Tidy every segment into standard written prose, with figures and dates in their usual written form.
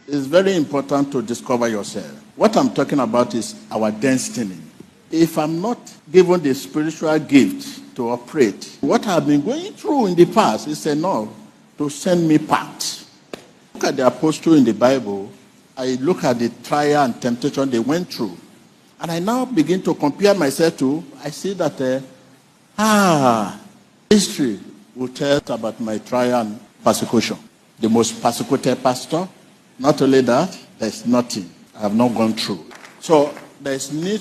It's very important to discover yourself. What I'm talking about is our destiny. If I'm not given the spiritual gift to operate, what I've been going through in the past is enough to send me packed. Look at the apostle in the Bible. I look at the trial and temptation they went through. And I now begin to compare myself to, I see that, history will tell about my trial and persecution. The most persecuted pastor. Not only that, there's nothing I have not gone through. So there's need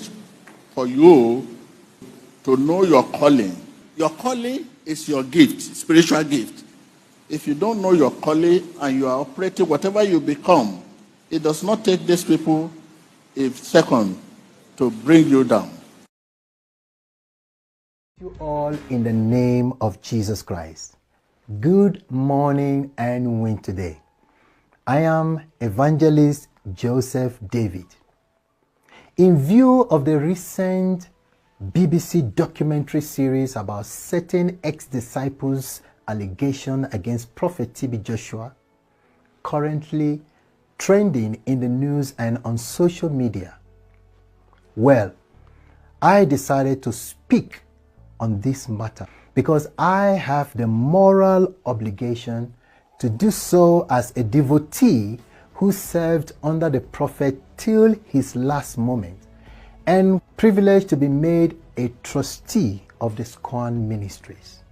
for you to know your calling. Your calling is your gift, spiritual gift. If you don't know your calling and you are operating whatever you become, it does not take these people a second to bring you down. You all in the name of Jesus Christ. Good morning and win today. I am Evangelist Joseph David. In view of the recent BBC documentary series about certain ex-disciples' allegation against Prophet TB Joshua, currently trending in the news and on social media, well, I decided to speak on this matter because I have the moral obligation to do so as a devotee who served under the prophet till his last moment, and privileged to be made a trustee of the SCOAN ministries,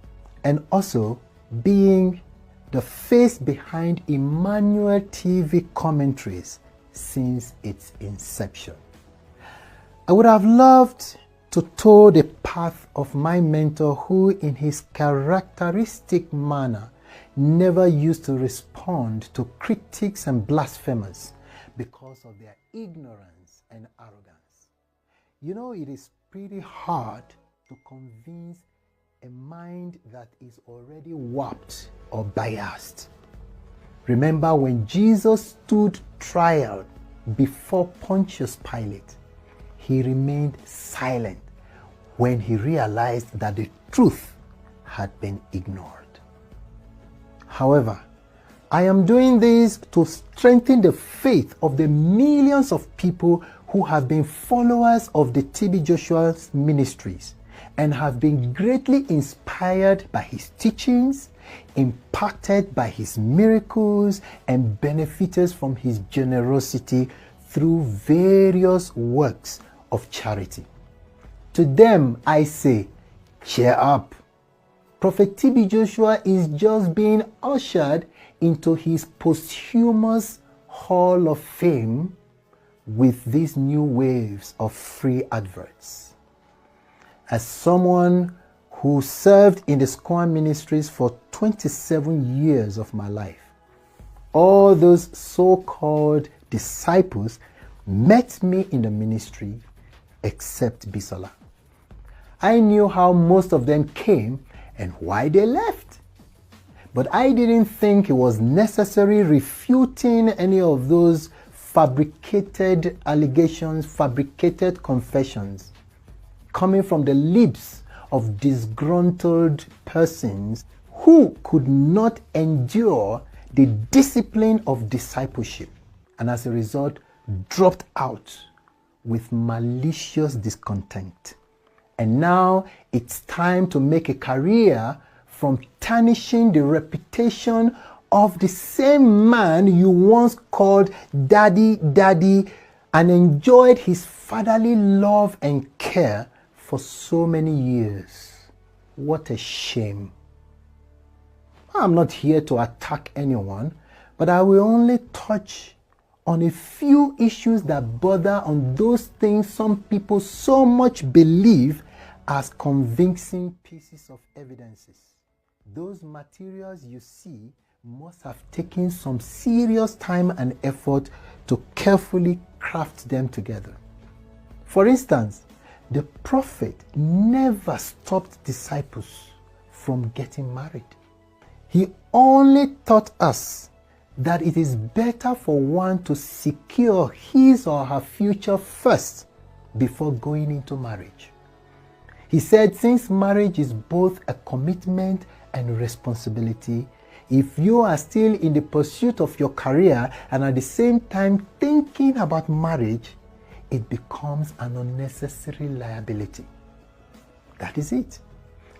and also being the face behind Emmanuel TV commentaries since its inception. I would have loved to toe the path of my mentor, who in his characteristic manner never used to respond to critics and blasphemers because of their ignorance and arrogance. You know, it is pretty hard to convince a mind that is already warped or biased. Remember when Jesus stood trial before Pontius Pilate, he remained silent when he realized that the truth had been ignored. However, I am doing this to strengthen the faith of the millions of people who have been followers of the TB Joshua's ministries and have been greatly inspired by his teachings, impacted by his miracles, and benefited from his generosity through various works of charity. To them, I say, cheer up. Prophet TB Joshua is just being ushered into his posthumous Hall of Fame with these new waves of free adverts. As someone who served in the SCOAN ministries for 27 years of my life, all those so-called disciples met me in the ministry except Bisola. I knew how most of them came and why they left. But I didn't think it was necessary refuting any of those fabricated allegations, fabricated confessions coming from the lips of disgruntled persons who could not endure the discipline of discipleship and as a result dropped out with malicious discontent. And now it's time to make a career from tarnishing the reputation of the same man you once called daddy, and enjoyed his fatherly love and care for so many years. What a shame. I'm not here to attack anyone, but I will only touch on a few issues that bother on those things some people so much believe as convincing pieces of evidences. Those materials you see must have taken some serious time and effort to carefully craft them together. For instance, the prophet never stopped disciples from getting married. He only taught us that it is better for one to secure his or her future first before going into marriage. He said since marriage is both a commitment and responsibility, if you are still in the pursuit of your career and at the same time thinking about marriage, it becomes an unnecessary liability. That is it.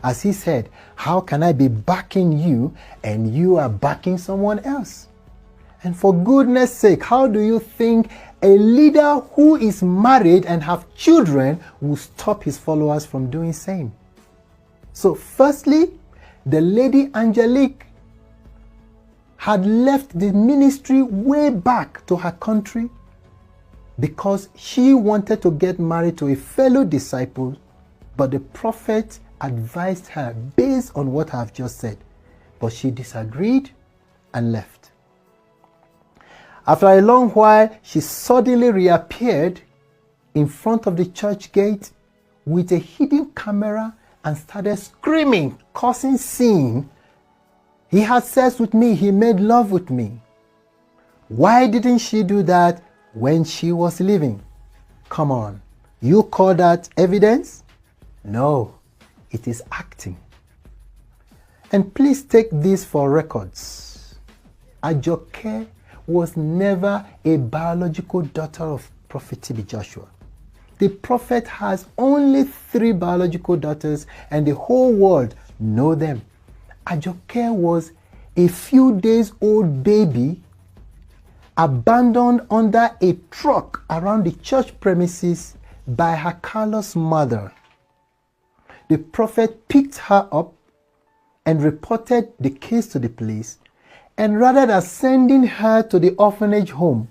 As he said, how can I be backing you and you are backing someone else? And for goodness sake, how do you think a leader who is married and have children will stop his followers from doing same? So firstly, the lady Angelique had left the ministry way back to her country because she wanted to get married to a fellow disciple, but the prophet advised her based on what I've just said. But she disagreed and left. After a long while, she suddenly reappeared in front of the church gate with a hidden camera and started screaming, causing scene. He had sex with me. He made love with me. Why didn't she do that when she was leaving? Come on. You call that evidence? No, it is acting. And please take this for records. Ajoke was never a biological daughter of Prophet TB Joshua. The prophet has only 3 biological daughters and the whole world know them. Ajoke was a few days old baby abandoned under a truck around the church premises by her callous mother. The prophet picked her up and reported the case to the police, and rather than sending her to the orphanage home,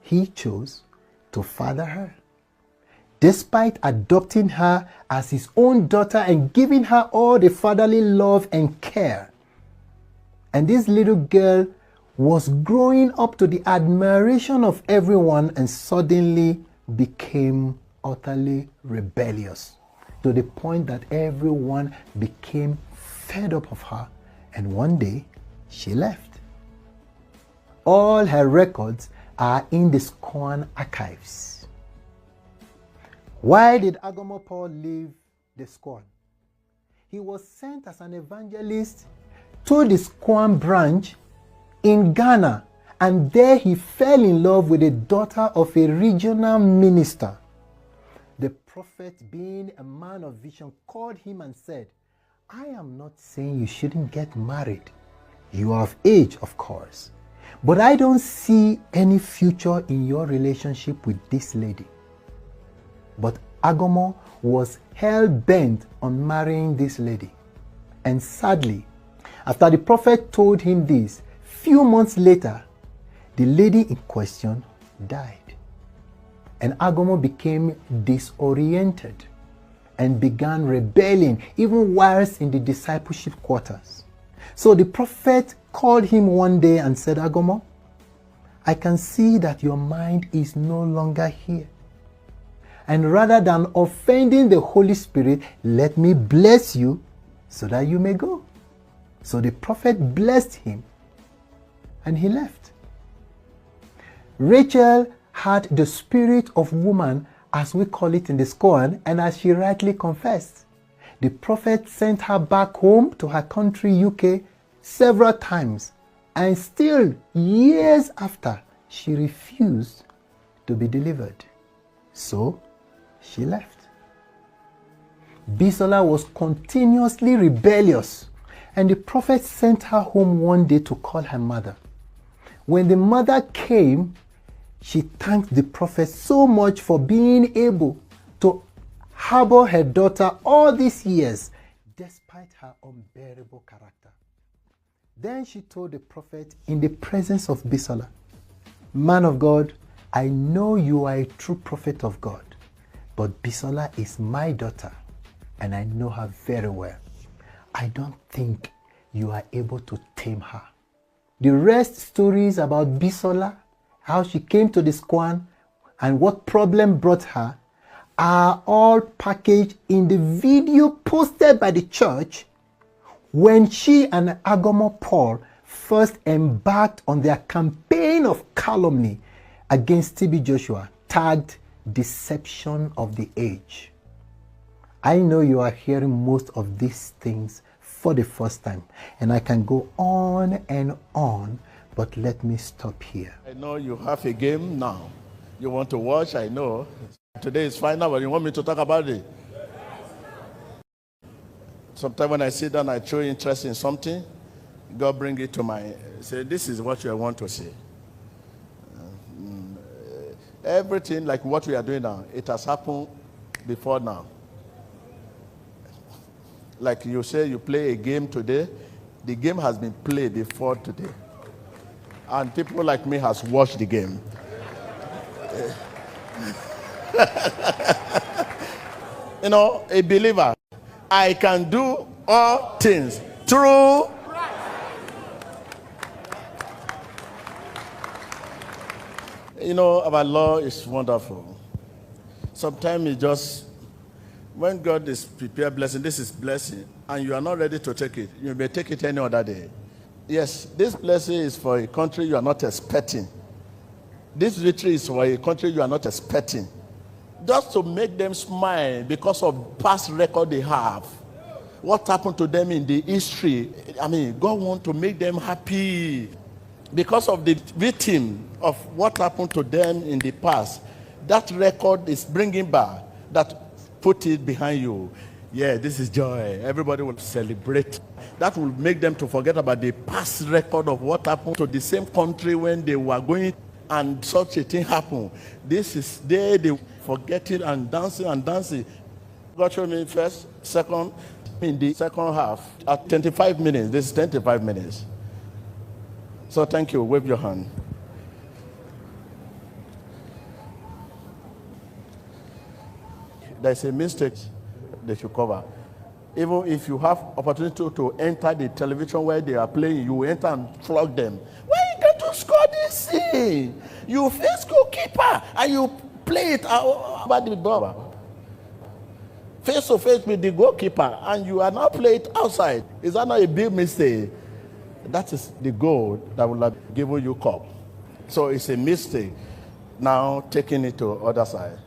he chose to father her. Despite adopting her as his own daughter and giving her all the fatherly love and care. And this little girl was growing up to the admiration of everyone and suddenly became utterly rebellious, to the point that everyone became fed up of her, and one day she left. All her records are in the SCOAN archives. Why did Agomo Paul leave the SCOAN? He was sent as an evangelist to the SCOAN branch in Ghana, and there he fell in love with the daughter of a regional minister. The prophet, being a man of vision, called him and said, I am not saying you shouldn't get married. You are of age, of course, but I don't see any future in your relationship with this lady. But Agomo was hell-bent on marrying this lady. And sadly, after the prophet told him this, few months later, the lady in question died. And Agomo became disoriented and began rebelling, even whilst in the discipleship quarters. So the prophet called him one day and said, Agomo, I can see that your mind is no longer here. And rather than offending the Holy Spirit, let me bless you so that you may go. So the prophet blessed him and he left. Rachel had the spirit of woman, as we call it in the SCOAN, and as she rightly confessed. The prophet sent her back home to her country, UK, several times, and still, years after, she refused to be delivered. So, she left. Bisola was continuously rebellious, and the prophet sent her home one day to call her mother. When the mother came, she thanked the prophet so much for being able to harbor her daughter all these years, despite her unbearable character. Then she told the prophet in the presence of Bisola, Man of God, I know you are a true prophet of God, but Bisola is my daughter, and I know her very well. I don't think you are able to tame her. The rest stories about Bisola, how she came to the SCOAN, and what problem brought her, are all packaged in the video posted by the church when she and Agomo Paul first embarked on their campaign of calumny against TB Joshua, tagged Deception of the Age. I know you are hearing most of these things for the first time. And I can go on and on, but let me stop here. I know you have a game now. You want to watch, I know. Today is final, but you want me to talk about it? Sometimes when I sit down, I show interest in something. God bring it to my, say, this is what you want to see. Everything like what we are doing now, it has happened before now. Like you say, you play a game today, the game has been played before today. And people like me has watched the game. You know, a believer, I can do all things through. You know, our law is wonderful. Sometimes it just, when God is prepared blessing, this is blessing, and you are not ready to take it, you may take it any other day. Yes, this blessing is for a country you are not expecting. This victory is for a country you are not expecting. Just to make them smile because of past record they have. What happened to them in the history? I mean, God wants to make them happy. Because of the victim of what happened to them in the past, that record is bringing back, that put it behind you. Yeah, this is joy. Everybody will celebrate. That will make them to forget about the past record of what happened to the same country when they were going and such a thing happened. This is they forget it and dancing and dancing. God showed me first, second, in the second half, at 25 minutes. This is 25 minutes. So thank you. Wave your hand. There's a mistake they should cover. Even if you have opportunity to enter the television where they are playing, you enter and flog them. Why you get to score this thing? You face goalkeeper and you play it about the ball. Face to face with the goalkeeper and you are not playing it outside. Is that not a big mistake? That is the goal that will have given you cup. So it's a mistake now taking it to other side.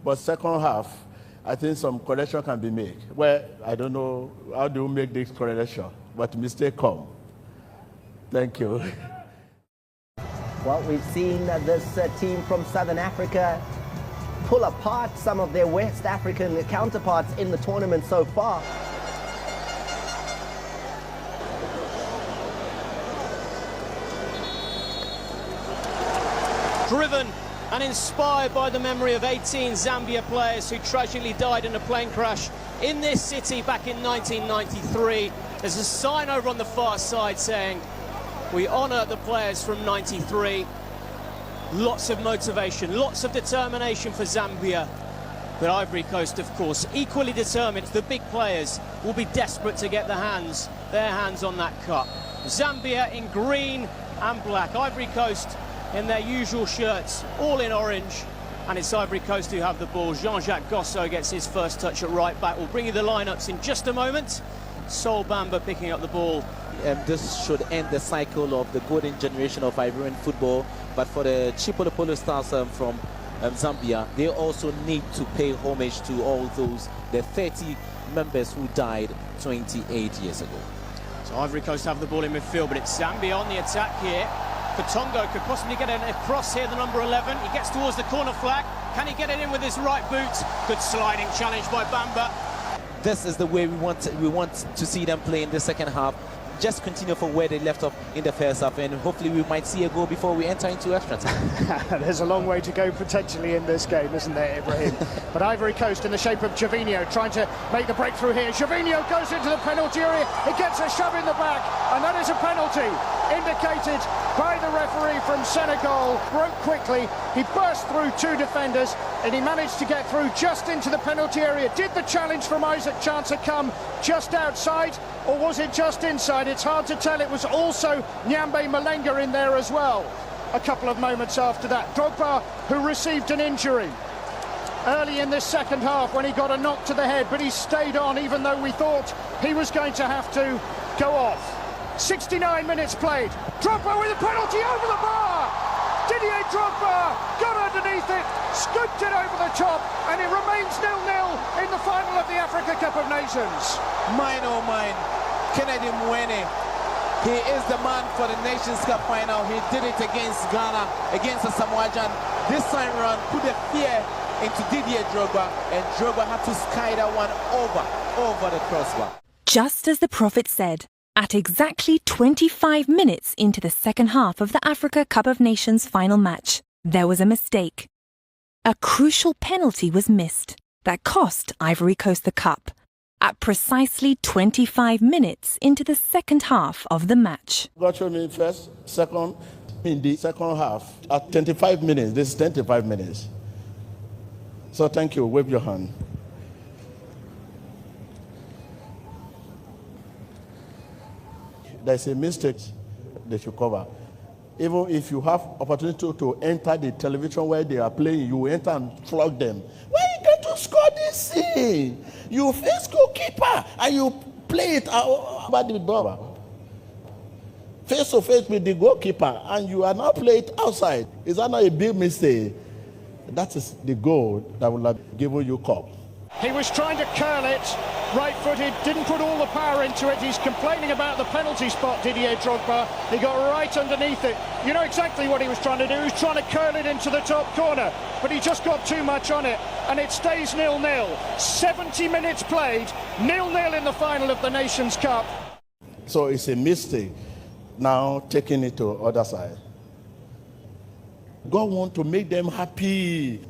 But second half, I think some correction can be made. Well, I don't know how do you make this correction, but mistake come. Thank you. Well, we've seen this team from Southern Africa pull apart some of their West African counterparts in the tournament so far. Driven and inspired by the memory of 18 Zambia players who tragically died in a plane crash in this city back in 1993. There's a sign over on the far side saying, we honour the players from 93. Lots of motivation, lots of determination for Zambia. But Ivory Coast, of course, equally determined. The big players will be desperate to get their hands on that cup. Zambia in green and black. Ivory Coast in their usual shirts, all in orange, and it's Ivory Coast who have the ball. Jean-Jacques Gosso gets his first touch at right back. We'll bring you the lineups in just a moment. Sol Bamba picking up the ball. This should end the cycle of the golden generation of Ivorian football, but for the Chipolopolo Stars from Zambia, they also need to pay homage to all those, the 30 members who died 28 years ago. So Ivory Coast have the ball in midfield, but it's Zambia on the attack here. Katongo could possibly get it across here, the number 11. He gets towards the corner flag. Can he get it in with his right boot? Good sliding challenge by Bamba. This is the way we want to see them play in the second half. Just continue from where they left off in the first half, and hopefully we might see a goal before we enter into extra time. There's a long way to go potentially in this game, isn't there, Ibrahim? But Ivory Coast in the shape of Gervinho trying to make the breakthrough here. Gervinho goes into the penalty area. He gets a shove in the back, and that is a penalty indicated by the referee from Senegal. Broke quickly. He burst through two defenders, and he managed to get through just into the penalty area. Did the challenge from Isaac Chancer come just outside, or was it just inside? It's hard to tell. It was also Nyambe Malenga in there as well. A couple of moments after that, Drogba, who received an injury early in this second half when he got a knock to the head, but he stayed on even though we thought he was going to have to go off. 69 minutes played. Drogba with a penalty over the bar. Didier Drogba got underneath it, scooped it over the top, and it remains 0-0 in the final of the Africa Cup of Nations. Mine, oh mine, Kennedy Mwene. He is the man for the Nations Cup final. He did it against Ghana, against the Samoajan. This time round, put the fear into Didier Drogba, and Drogba had to sky that one over the crossbar. Just as the prophet said, at exactly 25 minutes into the second half of the Africa Cup of Nations final match, there was a mistake. A crucial penalty was missed that cost Ivory Coast the cup at precisely 25 minutes into the second half of the match. God showed me first, second, in the second half, at 25 minutes. This is 25 minutes. So thank you. Wave your hand. There's a mistake they should cover. Even if you have opportunity to enter the television where they are playing, you enter and flog them. Why you get to score this thing? You face goalkeeper and you play it out about the ball. Face to face with the goalkeeper and you are now playing it outside. Is that not a big mistake? That is the goal that will have given you cup. He was trying to curl it, right-footed, didn't put all the power into it. He's complaining about the penalty spot, Didier Drogba. He got right underneath it. You know exactly what he was trying to do. He was trying to curl it into the top corner, but he just got too much on it, and it stays 0-0. 70 minutes played, 0-0 in the final of the Nations Cup. So it's a mistake now taking it to the other side. God wants to make them happy.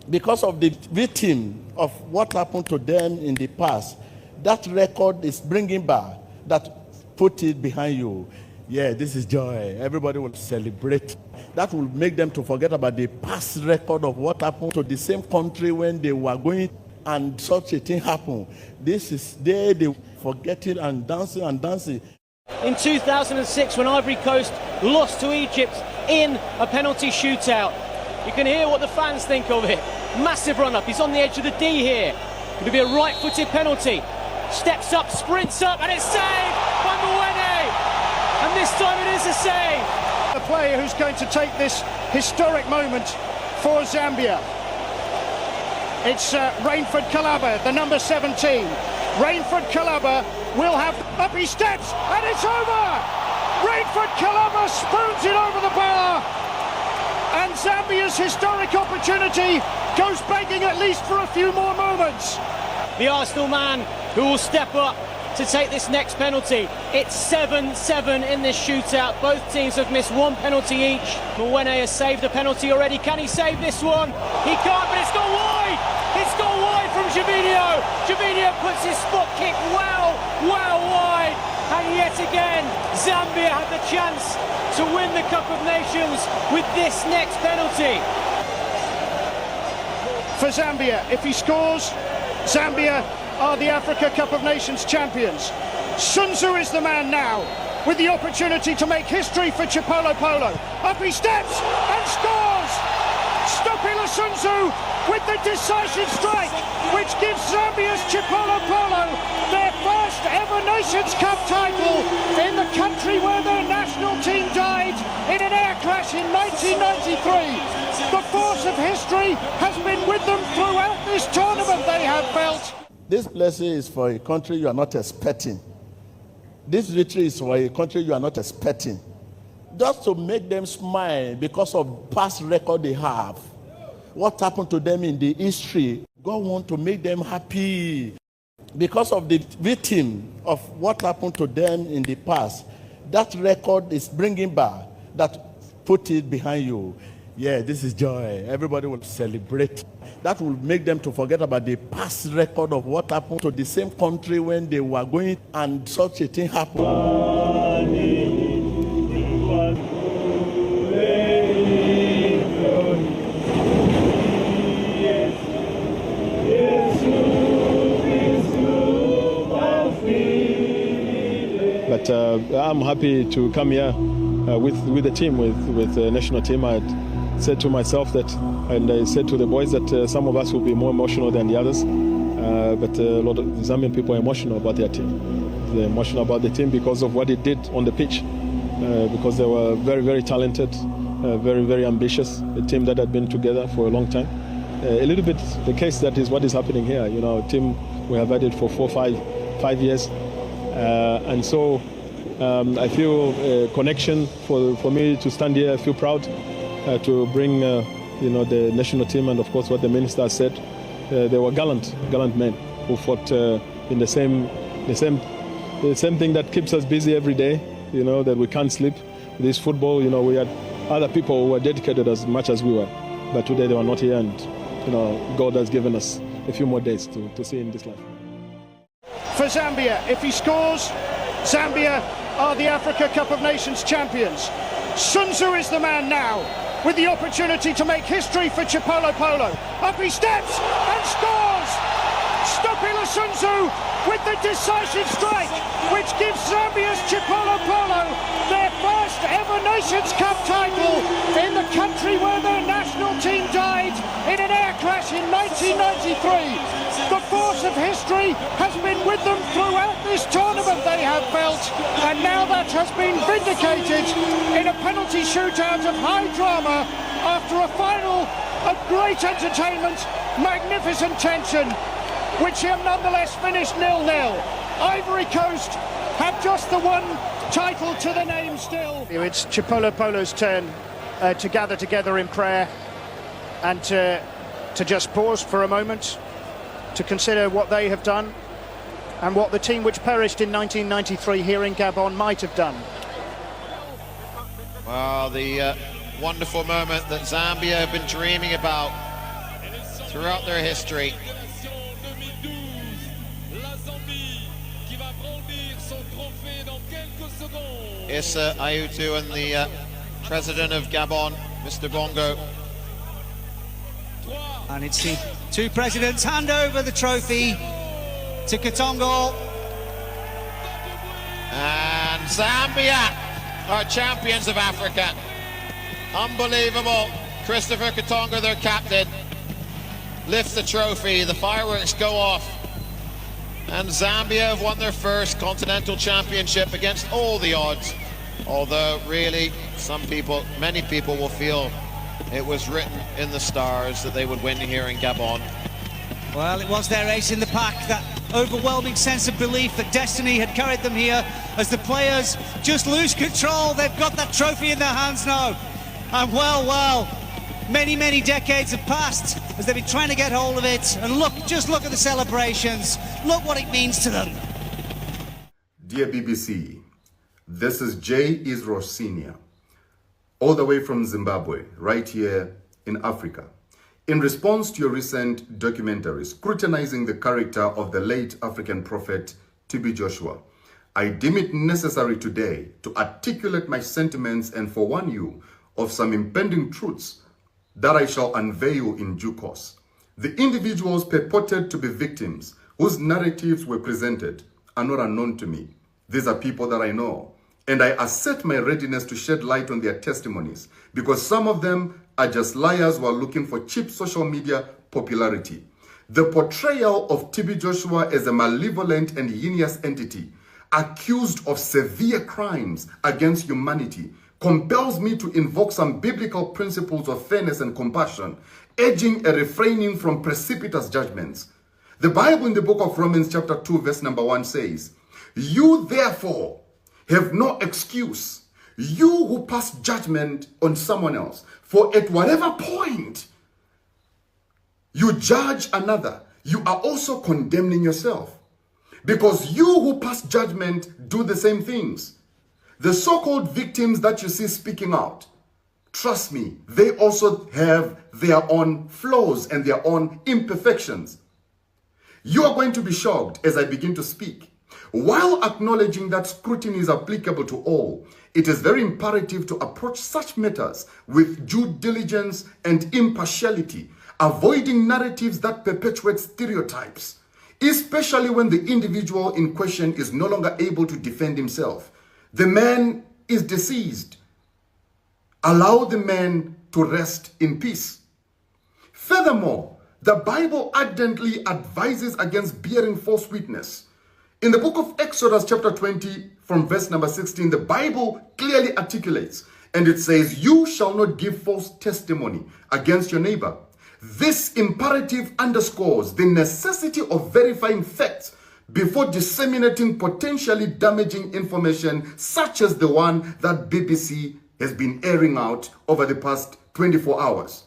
Because of the victim of what happened to them in the past, that record is bringing back, that put it behind you. Yeah, this is joy. Everybody will celebrate. That will make them to forget about the past record of what happened to the same country when they were going and such a thing happened. This is there they forget it and dancing and dancing. In 2006, when Ivory Coast lost to Egypt in a penalty shootout, you can hear what the fans think of it. Massive run-up. He's on the edge of the D here. Going to be a right-footed penalty. Steps up, sprints up, and it's saved by Mwene. And this time it is a save. The player who's going to take this historic moment for Zambia. It's Rainford Kalaba, the number 17. Rainford Kalaba will have... Up he steps, and it's over! Rainford Kalaba spoons it over the bar. And Zambia's historic opportunity goes begging at least for a few more moments. The Arsenal man who will step up to take this next penalty. It's 7-7 in this shootout. Both teams have missed one penalty each. Mwene has saved a penalty already. Can he save this one? He can't, but it's gone wide. It's gone wide from Javinho. Javinho puts his spot kick well wide. And yet again, Zambia had the chance to win the Cup of Nations with this next penalty. For Zambia, if he scores, Zambia are the Africa Cup of Nations champions. Sun Tzu is the man now, with the opportunity to make history for Chipolo Polo. Up he steps and scores! Stopila Sun Tzu with the decisive strike, which gives Zambia's Chipolo Polo their first ever Nations Cup title in the country where their national team died in an air crash in 1993. The force of history has been with them throughout this tournament, they have felt. This blessing is for a country you are not expecting. This victory is for a country you are not expecting. Just to make them smile because of past record they have. What happened to them in the history, God wants to make them happy. Because of the victim of what happened to them in the past, that record is bringing back, that put it behind you. Yeah, this is joy. Everybody will celebrate. That will make them to forget about the past record of what happened to the same country when they were going and such a thing happened. But I'm happy to come here with the team, with the national team. I said to myself that, and I said to the boys that some of us will be more emotional than the others. But a lot of Zambian people are emotional about their team. They're emotional about the team because of what it did on the pitch. Because they were very, very talented. very, very ambitious, a team that had been together for a long time. A little bit the case that is what is happening here. You know, a team we have had it for 5 years. And so I feel a connection for me to stand here. I feel proud to bring the national team, and of course what the minister said. They were gallant men who fought in the same thing that keeps us busy every day. You know, that we can't sleep. This football, you know, we had other people who were dedicated as much as we were, but today they were not here, and you know, God has given us a few more days to see in this life. For Zambia, if he scores, Zambia are the Africa Cup of Nations champions. Sun Tzu is the man now, with the opportunity to make history for Chipolo Polo. Up he steps and scores! Stopila Sun Tzu with the decisive strike, which gives Zambia's Chipolo Polo their first ever Nations Cup title in the country where their national team died in an air crash in 1993. The force of history has been with them throughout this tournament, they have felt, and now that has been vindicated in a penalty shootout of high drama after a final of great entertainment, magnificent tension, which nonetheless finished 0-0. Ivory Coast have just the one title to the name still. It's Chipolo Polo's turn to gather together in prayer and to just pause for a moment to consider what they have done and what the team which perished in 1993 here in Gabon might have done. Well, the wonderful moment that Zambia have been dreaming about throughout their history. Issa Ayutu and the president of Gabon, Mr. Bongo. And it's the two presidents hand over the trophy to Katongo. And Zambia are champions of Africa. Unbelievable. Christopher Katongo, their captain, lifts the trophy. The fireworks go off. And Zambia have won their first continental championship against all the odds. Although really, many people will feel it was written in the stars that they would win here in Gabon. Well, it was their ace in the pack, that overwhelming sense of belief that destiny had carried them here. As the players just lose control, they've got that trophy in their hands now. And well, many decades have passed as they've been trying to get hold of it. And just look at the celebrations. Look what it means to them. Dear BBC, this is Jay Israel Sr., all the way from Zimbabwe, right here in Africa. In response to your recent documentary scrutinizing the character of the late African prophet TB Joshua, I deem it necessary today to articulate my sentiments and forewarn you of some impending truths that I shall unveil in due course. The individuals purported to be victims whose narratives were presented are not unknown to me. These are people that I know, and I assert my readiness to shed light on their testimonies because some of them are just liars who are looking for cheap social media popularity. The portrayal of TB Joshua as a malevolent and heinous entity accused of severe crimes against humanity compels me to invoke some biblical principles of fairness and compassion, urging a refraining from precipitous judgments. The Bible in the book of Romans chapter 2 verse number 1 says, "You therefore have no excuse, you who pass judgment on someone else, for at whatever point you judge another, you are also condemning yourself, because you who pass judgment do the same things." The so-called victims that you see speaking out, trust me, they also have their own flaws and their own imperfections. You are going to be shocked as I begin to speak. While acknowledging that scrutiny is applicable to all, it is very imperative to approach such matters with due diligence and impartiality, avoiding narratives that perpetuate stereotypes, especially when the individual in question is no longer able to defend himself. The man is deceased. Allow the man to rest in peace. Furthermore, the Bible ardently advises against bearing false witness. In the book of Exodus chapter 20 from verse number 16, the Bible clearly articulates, And it says, you shall not give false testimony against your neighbor. This imperative underscores the necessity of verifying facts before disseminating potentially damaging information such as the one that BBC has been airing out over the past 24 hours.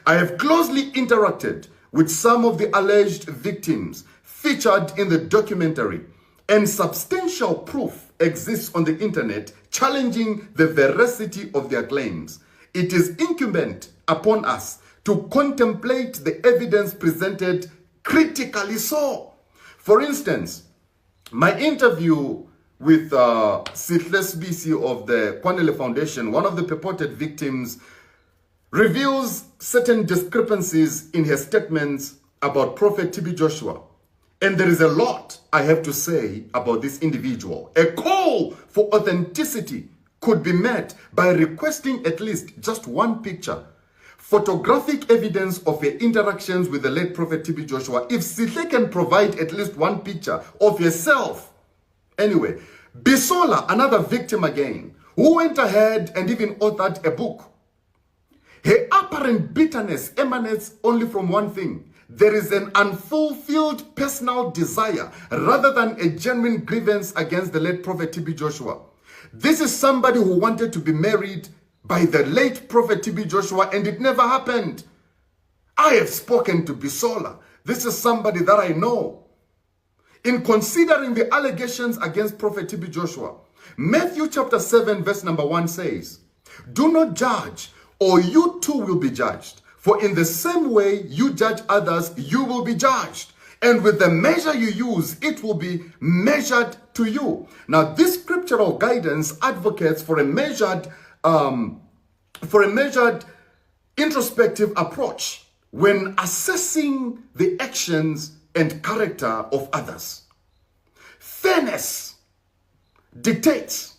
I have closely interacted with some of the alleged victims featured in the documentary, and substantial proof exists on the internet challenging the veracity of their claims. It is incumbent upon us to contemplate the evidence presented critically so. For instance, my interview with Sitless BC of the Kwanele Foundation, one of the purported victims, reveals certain discrepancies in her statements about Prophet TB Joshua. And there is a lot I have to say about this individual. A call for authenticity could be met by requesting at least just one picture, photographic evidence of her interactions with the late Prophet TB Joshua. If Sitle can provide at least one picture of herself. Anyway, Bisola, another victim again, who went ahead and even authored a book. Her apparent bitterness emanates only from one thing. There is an unfulfilled personal desire rather than a genuine grievance against the late Prophet TB Joshua. This is somebody who wanted to be married by the late Prophet TB Joshua, and it never happened. I have spoken to Bisola. This is somebody that I know. In considering the allegations against Prophet TB Joshua, Matthew chapter 7 verse number 1 says, do not judge, or you too will be judged. For in the same way you judge others, you will be judged. And with the measure you use, it will be measured to you. Now, this scriptural guidance advocates for a measured introspective approach when assessing the actions and character of others. Fairness dictates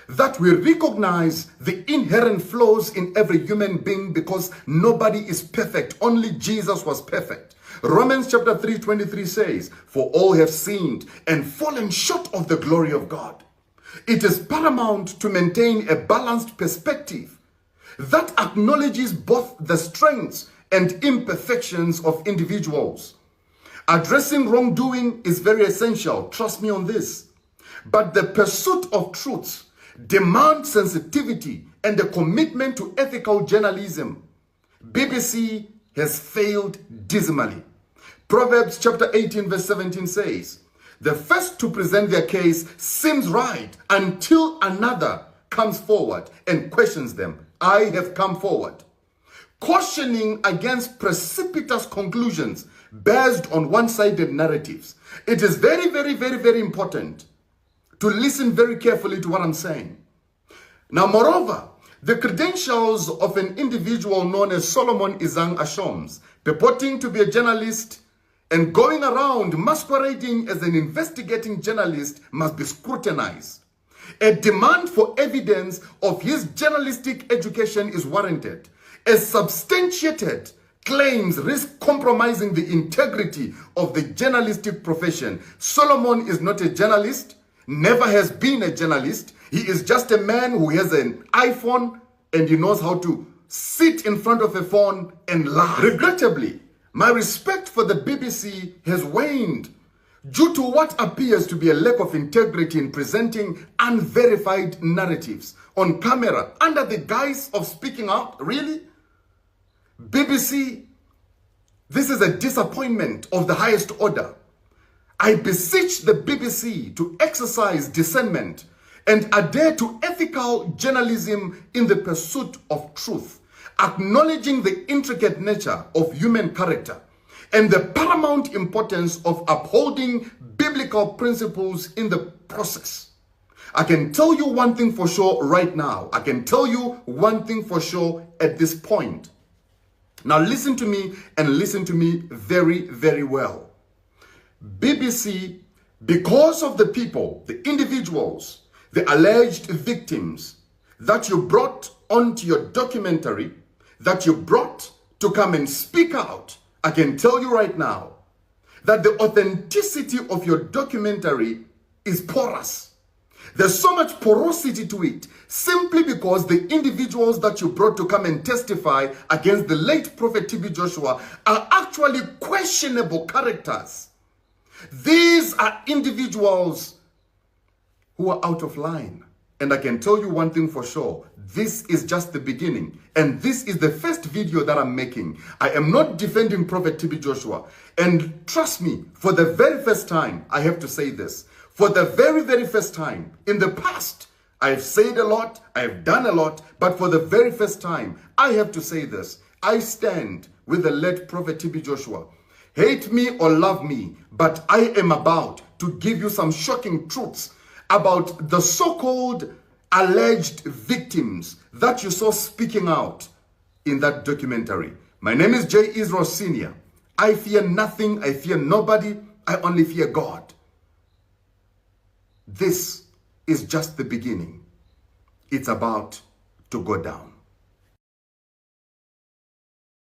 that we recognize the inherent flaws in every human being because nobody is perfect. Only Jesus was perfect. Romans chapter 3:23 says, for all have sinned and fallen short of the glory of God. It is paramount to maintain a balanced perspective that acknowledges both the strengths and imperfections of individuals. Addressing wrongdoing is very essential, trust me on this. But the pursuit of truth demands sensitivity and a commitment to ethical journalism. BBC has failed dismally. Proverbs chapter 18 verse 17 says, the first to present their case seems right until another comes forward and questions them. I have come forward. Cautioning against precipitous conclusions based on one-sided narratives. It is very, very, very, very important to listen very carefully to what I'm saying. Now, moreover, the credentials of an individual known as Solomon Isang Ashoms, purporting to be a journalist and going around masquerading as an investigating journalist, must be scrutinized. A demand for evidence of his journalistic education is warranted, as substantiated claims risk compromising the integrity of the journalistic profession. Solomon is not a journalist, never has been a journalist. He is just a man who has an iPhone and he knows how to sit in front of a phone and lie. Regrettably, my respect for the BBC has waned due to what appears to be a lack of integrity in presenting unverified narratives on camera under the guise of speaking up. Really? BBC, this is a disappointment of the highest order. I beseech the BBC to exercise discernment and adhere to ethical journalism in the pursuit of truth, acknowledging the intricate nature of human character and the paramount importance of upholding biblical principles in the process. I can tell you one thing for sure right now. I can tell you one thing for sure at this point. Now listen to me, and listen to me very, very well. BBC, because of the people, the individuals, the alleged victims that you brought onto your documentary, that you brought to come and speak out, I can tell you right now that the authenticity of your documentary is porous. There's so much porosity to it, simply because the individuals that you brought to come and testify against the late Prophet TB Joshua are actually questionable characters. These are individuals who are out of line. And I can tell you one thing for sure. This is just the beginning. And this is the first video that I'm making. I am not defending Prophet TB Joshua. And trust me, for the very first time, I have to say this. For the very, very first time, in the past, I've said a lot, I've done a lot, but for the very first time, I have to say this. I stand with the late Prophet TB Joshua. Hate me or love me, but I am about to give you some shocking truths about the so-called alleged victims that you saw speaking out in that documentary. My name is J. Israel Sr. I fear nothing, I fear nobody, I only fear God. This is just the beginning. It's about to go down.